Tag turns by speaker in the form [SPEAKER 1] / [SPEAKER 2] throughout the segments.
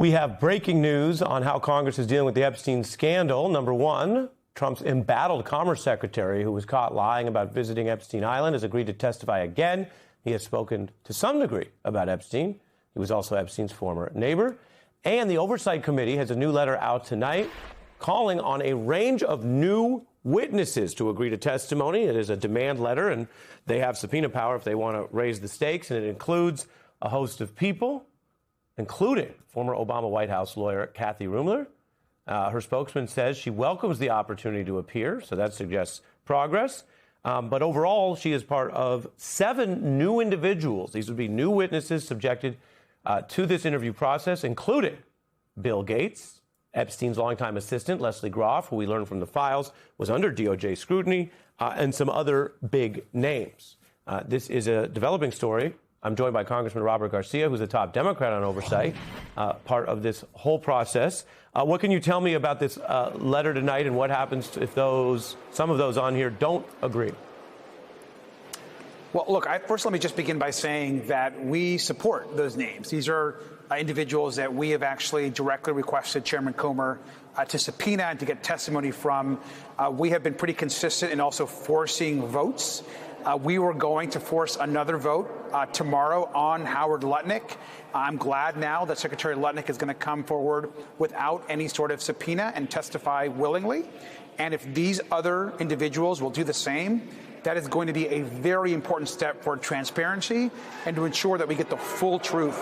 [SPEAKER 1] We have breaking news on how Congress is dealing with the Epstein scandal. Number one, Trump's embattled Commerce Secretary, who was caught lying about visiting Epstein Island, has agreed to testify again. He has spoken to some degree about Epstein. He was also Epstein's former neighbor. And the Oversight Committee has a new letter out tonight calling on a range of new witnesses to agree to testimony. It is a demand letter, and they have subpoena power if they want to raise the stakes. And it includes a host of people, including former Obama White House lawyer Cathy Ruemmler. Her spokesman says she welcomes the opportunity to appear, so that suggests progress. But overall, she is part of 7 new individuals. These would be new witnesses subjected to this interview process, including Bill Gates, Epstein's longtime assistant, Leslie Groff, who we learned from the files was under DOJ scrutiny, and some other big names. This is a developing story. I'm joined by Congressman Robert Garcia, who's the top Democrat on oversight, part of this whole process. What can you tell me about this letter tonight, and what happens if some of those on here don't agree?
[SPEAKER 2] Well, look, first let me just begin by saying that we support those names. These are individuals that we have actually directly requested Chairman Comer to subpoena and to get testimony from. We have been pretty consistent in also forcing votes. We were going to force another vote tomorrow on Howard Lutnick. I'm glad now that Secretary Lutnick is going to come forward without any sort of subpoena and testify willingly. And if these other individuals will do the same, that is going to be a very important step for transparency and to ensure that we get the full truth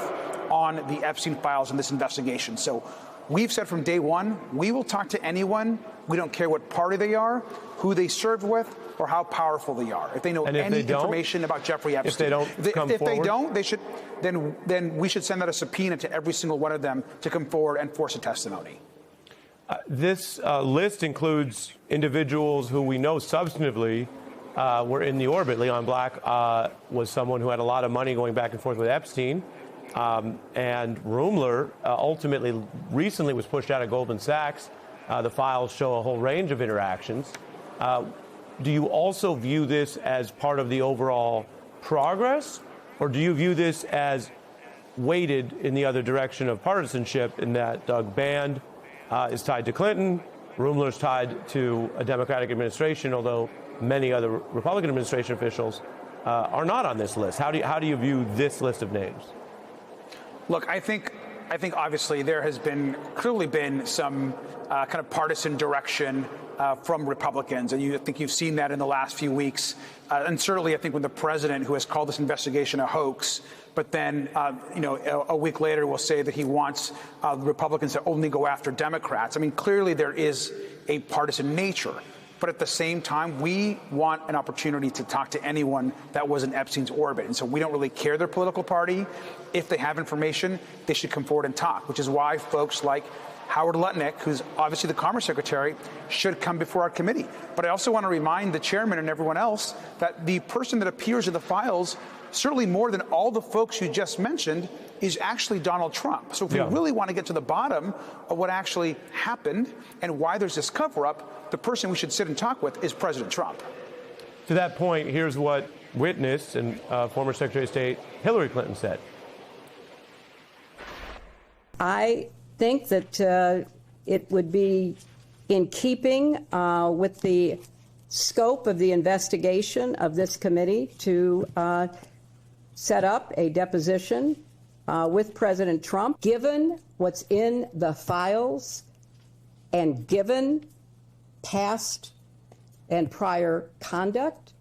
[SPEAKER 2] on the Epstein files in this investigation. So we've said from day one, we will talk to anyone. We don't care what party they are, who they served with, or how powerful they are. If they know any information about Jeffrey Epstein, if they don't, they should. Then we should send out a subpoena to every single one of them to come forward and force a testimony.
[SPEAKER 1] This list includes individuals who we know substantively were in the orbit. Leon Black was someone who had a lot of money going back and forth with Epstein. And Ruemmler ultimately recently was pushed out of Goldman Sachs. The files show a whole range of interactions. Do you also view this as part of the overall progress, or do you view this as weighted in the other direction of partisanship, in that Doug Band is tied to Clinton, Ruemmler is tied to a Democratic administration, although many other Republican administration officials are not on this list? How do you view this list of names?
[SPEAKER 2] Look, I think obviously there has clearly been some kind of partisan direction from Republicans, and I think you've seen that in the last few weeks. And certainly, I think when the president, who has called this investigation a hoax, but then a week later will say that he wants Republicans to only go after Democrats. I mean, clearly there is a partisan nature. But at the same time, we want an opportunity to talk to anyone that was in Epstein's orbit. And so we don't really care their political party. If they have information, they should come forward and talk, which is why folks like Howard Lutnick, who's obviously the Commerce Secretary, should come before our committee. But I also want to remind the chairman and everyone else that the person that appears in the files, certainly more than all the folks you just mentioned, is actually Donald Trump. So if we really want to get to the bottom of what actually happened and why there's this cover-up, the person we should sit and talk with is President Trump.
[SPEAKER 1] To that point, here's what witness and former Secretary of State Hillary Clinton said.
[SPEAKER 3] I think that it would be in keeping with the scope of the investigation of this committee to set up a deposition with President Trump. Given what's in the files and given past and prior conduct,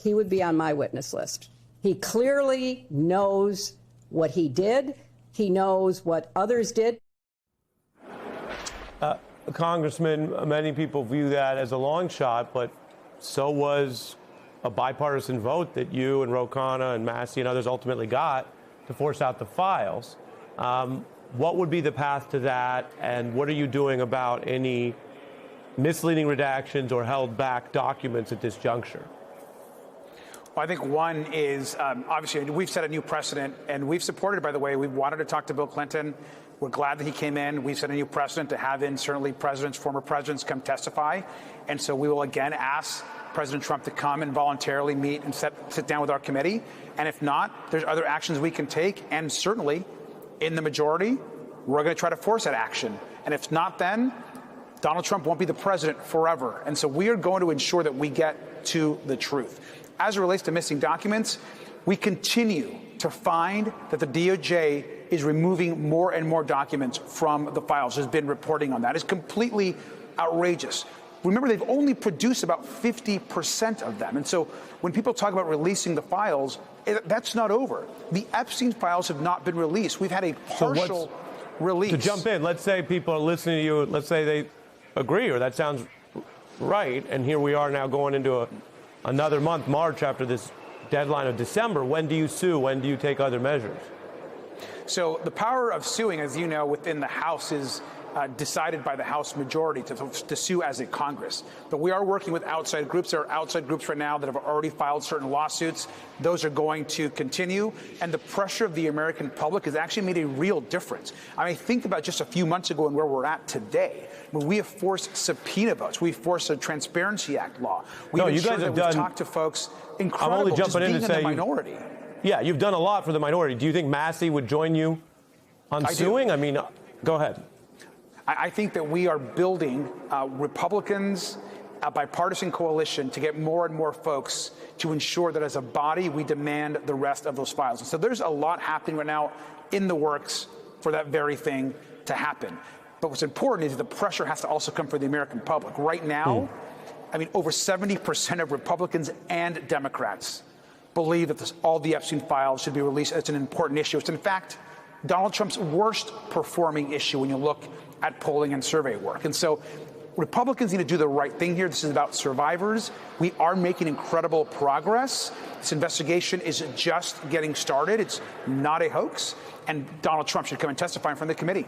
[SPEAKER 3] he would be on my witness list. He clearly knows what he did. He knows what others did.
[SPEAKER 1] Congressman, many people view that as a long shot, but so was a bipartisan vote that you and Ro Khanna and Massey and others ultimately got to force out the files. What would be the path to that, and what are you doing about any misleading redactions or held back documents at this juncture?
[SPEAKER 2] Well, I think one is, obviously, we've set a new precedent, and we've supported, by the way, we wanted to talk to Bill Clinton. We're glad that he came in. We've set a new precedent to have in certainly former presidents come testify. And so we will again ask President Trump to come and voluntarily meet and sit down with our committee. And if not, there's other actions we can take. And certainly, in the majority, we're going to try to force that action. And if not, then Donald Trump won't be the president forever. And so we are going to ensure that we get to the truth. As it relates to missing documents, we continue to find that the DOJ is removing more and more documents from the files. There's been reporting on that. It's completely outrageous. Remember, they've only produced about 50% of them. And so when people talk about releasing the files, that's not over. The Epstein files have not been released. We've had a partial release.
[SPEAKER 1] To jump in, let's say people are listening to you, let's say they agree or that sounds right, and here we are now going into another month, March, after this deadline of December. When do you sue? When do you take other measures?
[SPEAKER 2] So the power of suing, as you know, within the House is decided by the House majority to sue as a Congress. But we are working with outside groups. There are outside groups right now that have already filed certain lawsuits. Those are going to continue. And the pressure of the American public has actually made a real difference. I mean, think about just a few months ago and where we're at today. When we have forced subpoena votes. We forced a Transparency Act law. We've ensured that we've talked to folks incredible,
[SPEAKER 1] I'm only jumping in to say
[SPEAKER 2] the minority.
[SPEAKER 1] Yeah, you've done a lot for the minority. Do you think Massey would join you on suing? I mean, go ahead.
[SPEAKER 2] I think that we are building Republicans, a bipartisan coalition to get more and more folks to ensure that as a body, we demand the rest of those files. And so there's a lot happening right now in the works for that very thing to happen. But what's important is the pressure has to also come from the American public. Right now, I mean, over 70% of Republicans and Democrats believe that all the Epstein files should be released. It's an important issue. It's, in fact, Donald Trump's worst performing issue when you look at polling and survey work. And so Republicans need to do the right thing here. This is about survivors. We are making incredible progress. This investigation is just getting started. It's not a hoax. And Donald Trump should come and testify in front of the committee.